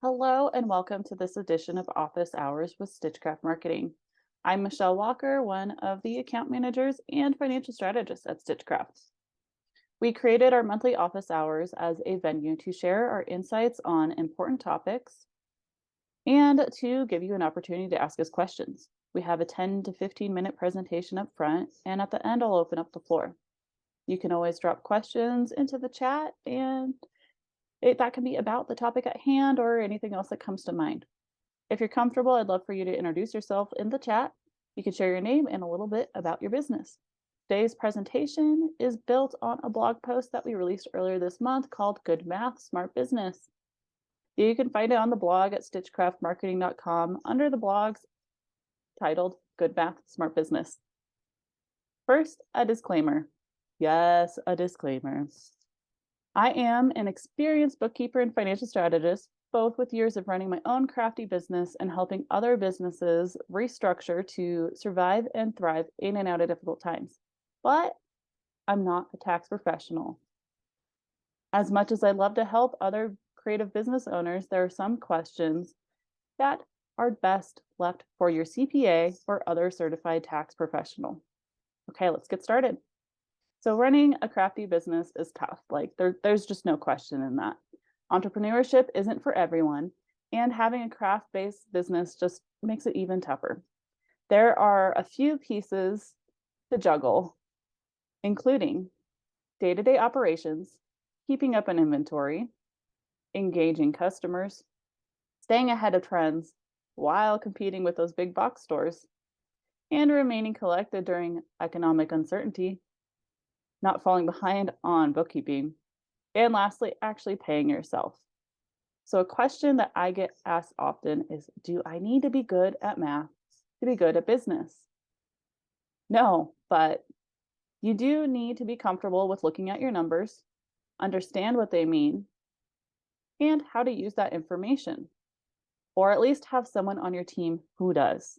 Hello and welcome to this edition of Office Hours with Stitchcraft Marketing. I'm Michelle Walker, one of the account managers and financial strategists at Stitchcraft. We created our monthly office hours as a venue to share our insights on important topics and to give you an opportunity to ask us questions. We have a 10 to 15-minute presentation up front, and at the end, I'll open up the floor. You can always drop questions into the chat, and that can be about the topic at hand or anything else that comes to mind. If you're comfortable, I'd love for you to introduce yourself in the chat. You can share your name and a little bit about your business. Today's presentation is built on a blog post that we released earlier this month called Good Math, Smart Business. You can find it on the blog at stitchcraftmarketing.com under the blogs titled Good Math, Smart Business. First, a disclaimer. Yes, a disclaimer. I am an experienced bookkeeper and financial strategist, both with years of running my own crafty business and helping other businesses restructure to survive and thrive in and out of difficult times. But I'm not a tax professional. As much as I love to help other creative business owners, there are some questions that are best left for your CPA or other certified tax professional. Okay, let's get started. So running a crafty business is tough. There's just no question in that. Entrepreneurship isn't for everyone, and having a craft-based business just makes it even tougher. There are a few pieces to juggle, including day-to-day operations, keeping up an inventory, engaging customers, staying ahead of trends while competing with those big box stores, and remaining collected during economic uncertainty, not falling behind on bookkeeping, and lastly, actually paying yourself. So a question that I get asked often is, do I need to be good at math to be good at business? No, but you do need to be comfortable with looking at your numbers, understand what they mean, and how to use that information, or at least have someone on your team who does.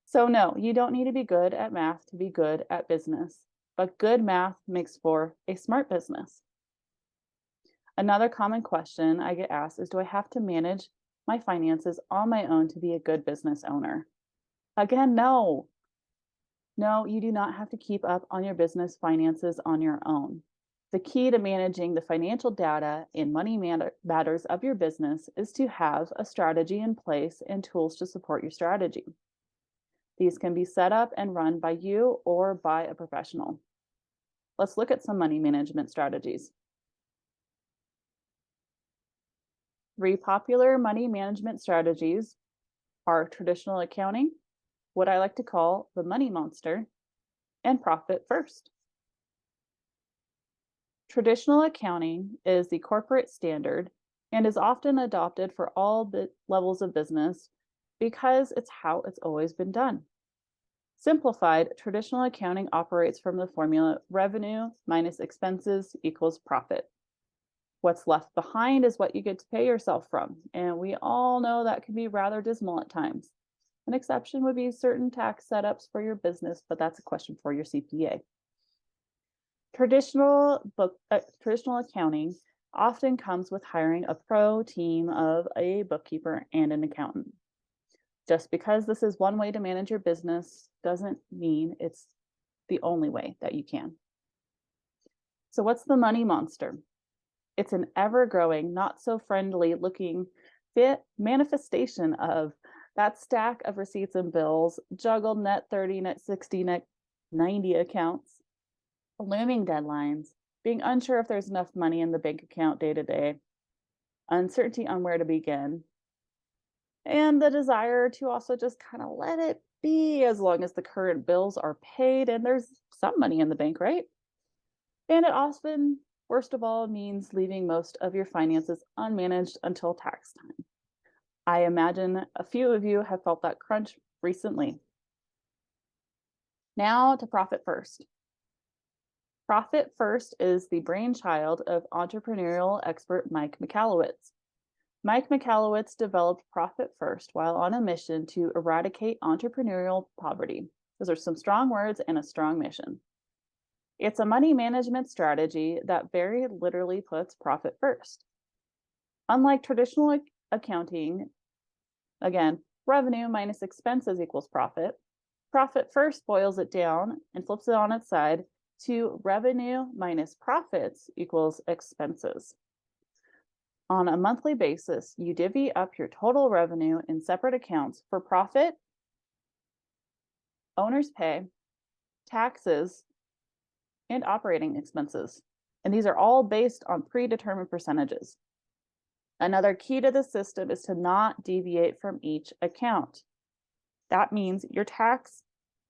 So no, you don't need to be good at math to be good at business, but good math makes for a smart business. Another common question I get asked is, do I have to manage my finances on my own to be a good business owner? Again, no. No, you do not have to keep up on your business finances on your own. The key to managing the financial data and money matters of your business is to have a strategy in place and tools to support your strategy. These can be set up and run by you or by a professional. Let's look at some money management strategies. 3 popular money management strategies are traditional accounting, what I like to call the money monster, and profit first. Traditional accounting is the corporate standard and is often adopted for all levels of business because it's how it's always been done. Simplified, traditional accounting operates from the formula revenue minus expenses equals profit. What's left behind is what you get to pay yourself from, and we all know that can be rather dismal at times. An exception would be certain tax setups for your business, but that's a question for your CPA. Traditional accounting often comes with hiring a pro team of a bookkeeper and an accountant. Just because this is one way to manage your business doesn't mean it's the only way that you can. So what's the money monster? It's an ever-growing, not so friendly looking manifestation of that stack of receipts and bills, juggled net 30, net 60, net 90 accounts, looming deadlines, being unsure if there's enough money in the bank account day to day, uncertainty on where to begin, and the desire to also just kind of let it be as long as the current bills are paid and there's some money in the bank, right? And it often, worst of all, means leaving most of your finances unmanaged until tax time. I imagine a few of you have felt that crunch recently. Now to profit first. Profit First is the brainchild of entrepreneurial expert Mike Michalowicz. Mike Michalowicz developed Profit First while on a mission to eradicate entrepreneurial poverty. Those are some strong words and a strong mission. It's a money management strategy that very literally puts profit first. Unlike traditional accounting, again, revenue minus expenses equals profit. Profit first boils it down and flips it on its side to revenue minus profits equals expenses. On a monthly basis, you divvy up your total revenue in separate accounts for profit, owner's pay, taxes, and operating expenses. And these are all based on predetermined percentages. Another key to the system is to not deviate from each account. That means your tax,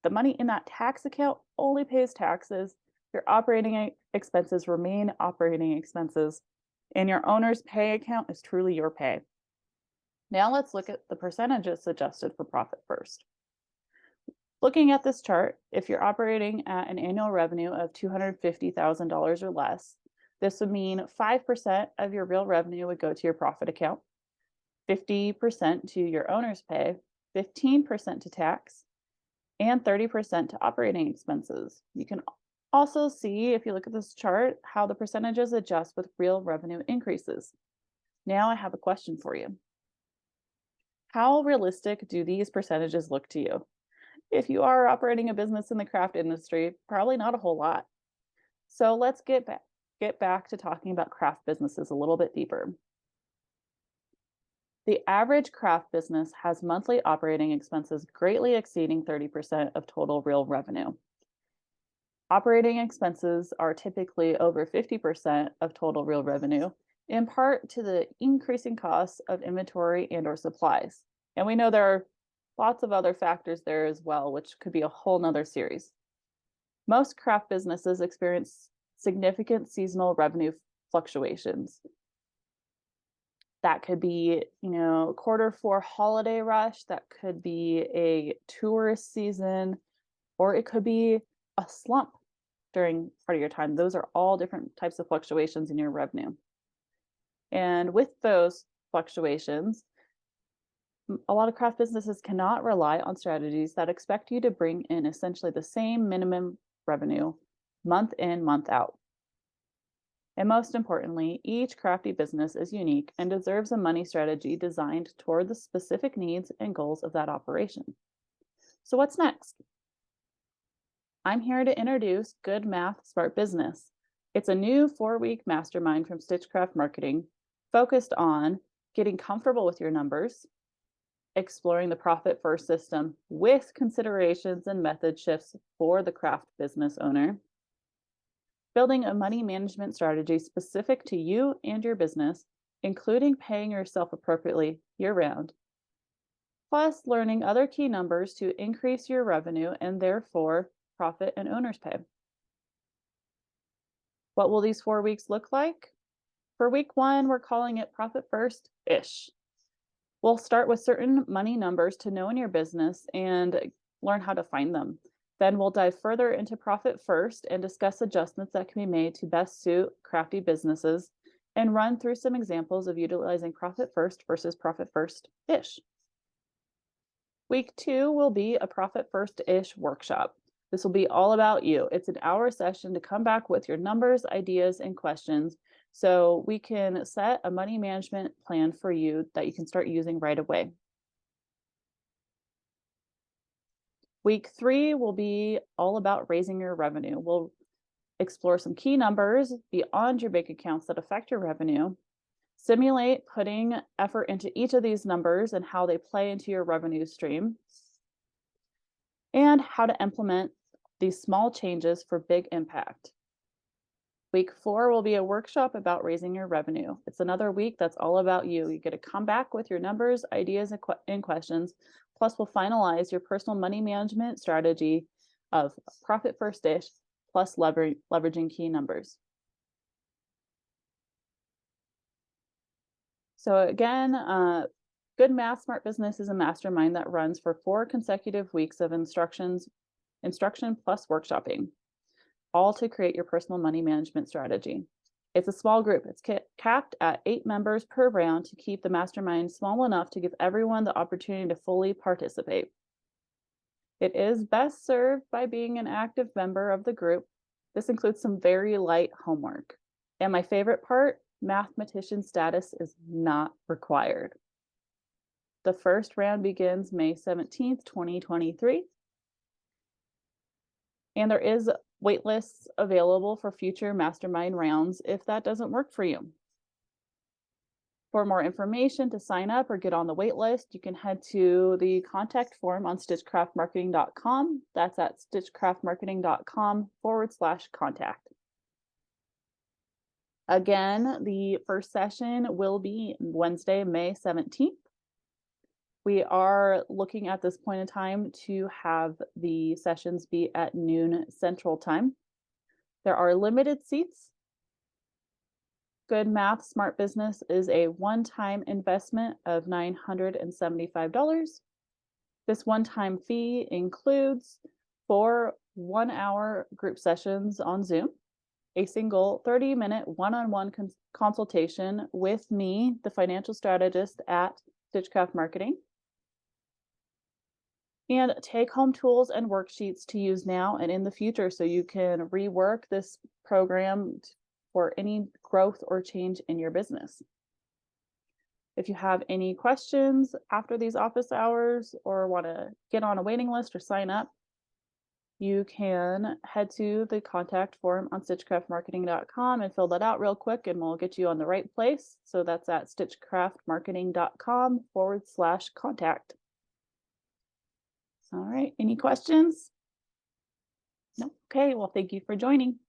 the money in that tax account only pays taxes, your operating expenses remain operating expenses, and your owner's pay account is truly your pay. Now let's look at the percentages suggested for profit first. Looking at this chart, if you're operating at an annual revenue of $250,000 or less, this would mean 5% of your real revenue would go to your profit account, 50% to your owner's pay, 15% to tax, and 30% to operating expenses. You can also see, if you look at this chart, how the percentages adjust with real revenue increases. Now I have a question for you. How realistic do these percentages look to you? If you are operating a business in the craft industry, probably not a whole lot. So let's get back to talking about craft businesses a little bit deeper. The average craft business has monthly operating expenses greatly exceeding 30% of total real revenue. Operating expenses are typically over 50% of total real revenue, in part to the increasing costs of inventory and/or supplies. And we know there are lots of other factors there as well, which could be a whole nother series. Most craft businesses experience significant seasonal revenue fluctuations. That could be, Q4 holiday rush, that could be a tourist season, or it could be a slump during part of your time. Those are all different types of fluctuations in your revenue. And with those fluctuations, a lot of craft businesses cannot rely on strategies that expect you to bring in essentially the same minimum revenue month in, month out. And most importantly, each crafty business is unique and deserves a money strategy designed toward the specific needs and goals of that operation. So what's next? I'm here to introduce Good Math, Smart Business. It's a new 4-week mastermind from Stitchcraft Marketing focused on getting comfortable with your numbers, exploring the profit first system with considerations and method shifts for the craft business owner, building a money management strategy specific to you and your business, including paying yourself appropriately year-round, plus learning other key numbers to increase your revenue and therefore profit and owner's pay. What will these 4 weeks look like? For week 1, we're calling it profit first-ish. We'll start with certain money numbers to know in your business and learn how to find them. Then we'll dive further into profit first and discuss adjustments that can be made to best suit crafty businesses and run through some examples of utilizing profit first versus profit first-ish. Week 2 will be a profit first-ish workshop. This will be all about you. It's an hour session to come back with your numbers, ideas, and questions so we can set a money management plan for you that you can start using right away. Week 3 will be all about raising your revenue. We'll explore some key numbers beyond your bank accounts that affect your revenue, simulate putting effort into each of these numbers and how they play into your revenue stream, and how to implement these small changes for big impact. Week 4 will be a workshop about raising your revenue. It's another week that's all about you. You get to come back with your numbers, ideas, and questions. Plus, we'll finalize your personal money management strategy of profit first-ish, plus leveraging key numbers. So again, Good Math, Smart Business is a mastermind that runs for 4 consecutive weeks of instruction plus workshopping, all to create your personal money management strategy. It's a small group. It's capped at 8 members per round to keep the mastermind small enough to give everyone the opportunity to fully participate. It is best served by being an active member of the group. This includes some very light homework. And my favorite part, mathematician status is not required. The first round begins May 17th, 2023. And there is wait lists available for future mastermind rounds if that doesn't work for you. For more information to sign up or get on the wait list, you can head to the contact form on stitchcraftmarketing.com. That's at stitchcraftmarketing.com/contact. Again, the first session will be Wednesday, May 17th. We are looking at this point in time to have the sessions be at noon Central Time. There are limited seats. Good Math Smart Business is a one-time investment of $975. This one-time fee includes 4 one-hour group sessions on Zoom, a single 30-minute one-on-one consultation with me, the financial strategist at Stitchcraft Marketing, and take-home tools and worksheets to use now and in the future so you can rework this program for any growth or change in your business. If you have any questions after these office hours or want to get on a waiting list or sign up, you can head to the contact form on stitchcraftmarketing.com and fill that out real quick and we'll get you on the right place. So that's at stitchcraftmarketing.com/contact. All right, any questions? No? Okay, well, thank you for joining.